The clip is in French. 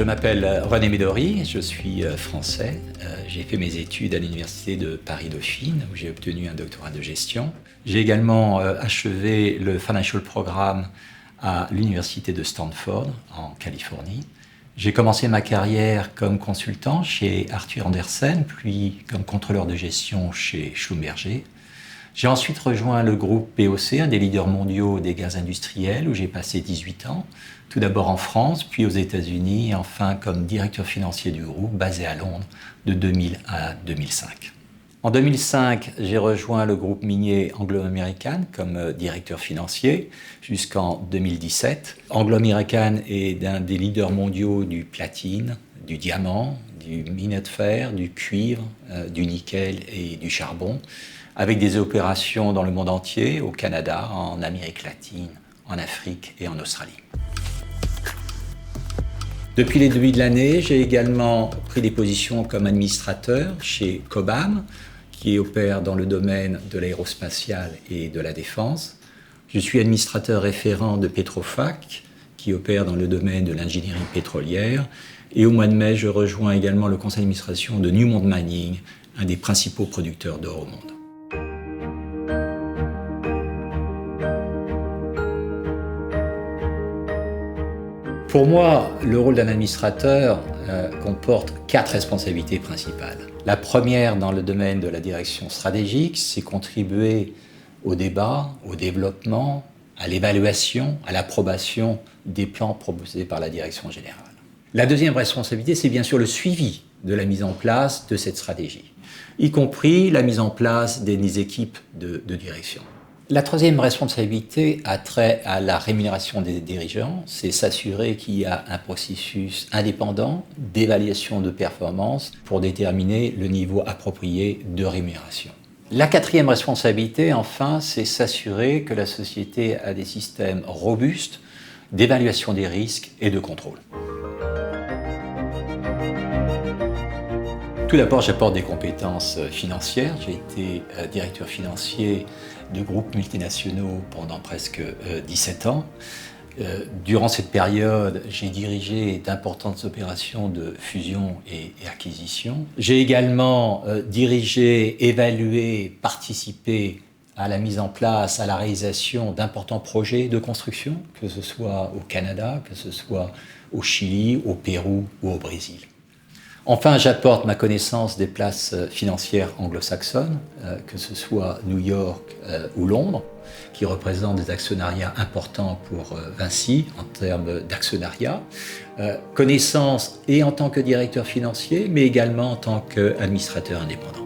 m'appelle René Médori, je suis français. J'ai fait mes études à l'université de Paris-Dauphine où j'ai obtenu un doctorat de gestion. J'ai également achevé le Financial Programme à l'université de Stanford en Californie. J'ai commencé ma carrière comme consultant chez Arthur Andersen, puis comme contrôleur de gestion chez Schlumberger. J'ai ensuite rejoint le groupe POC, un des leaders mondiaux des gaz industriels, où j'ai passé 18 ans, tout d'abord en France, puis aux États-Unis, et enfin comme directeur financier du groupe, basé à Londres, de 2000 à 2005. En 2005, j'ai rejoint le groupe minier Anglo American comme directeur financier jusqu'en 2017. Anglo American est un des leaders mondiaux du platine, du diamant, du minerai de fer, du cuivre, du nickel et du charbon, avec des opérations dans le monde entier, au Canada, en Amérique latine, en Afrique et en Australie. Depuis les débuts de l'année, j'ai également pris des positions comme administrateur chez Cobham, qui opère dans le domaine de l'aérospatial et de la défense. Je suis administrateur référent de Petrofac, qui opère dans le domaine de l'ingénierie pétrolière. Et au mois de mai, je rejoins également le conseil d'administration de Newmont Mining, un des principaux producteurs d'or au monde. Pour moi, le rôle d'un administrateur comporte 4 responsabilités principales. La première, dans le domaine de la direction stratégique, c'est contribuer au débat, au développement, à l'évaluation, à l'approbation des plans proposés par la direction générale. La deuxième responsabilité, c'est bien sûr le suivi de la mise en place de cette stratégie, y compris la mise en place des équipes de direction. La troisième responsabilité a trait à la rémunération des dirigeants, c'est s'assurer qu'il y a un processus indépendant d'évaluation de performance pour déterminer le niveau approprié de rémunération. La quatrième responsabilité, enfin, c'est s'assurer que la société a des systèmes robustes d'évaluation des risques et de contrôle. Tout d'abord, j'apporte des compétences financières. J'ai été directeur financier de groupes multinationaux pendant presque 17 ans. Durant cette période, j'ai dirigé d'importantes opérations de fusion et acquisition. J'ai également dirigé, évalué, participé à la mise en place, à la réalisation d'importants projets de construction, que ce soit au Canada, que ce soit au Chili, au Pérou ou au Brésil. Enfin, j'apporte ma connaissance des places financières anglo-saxonnes, que ce soit New York ou Londres, qui représentent des actionnariats importants pour Vinci en termes d'actionnariat. Connaissance et en tant que directeur financier, mais également en tant qu'administrateur indépendant.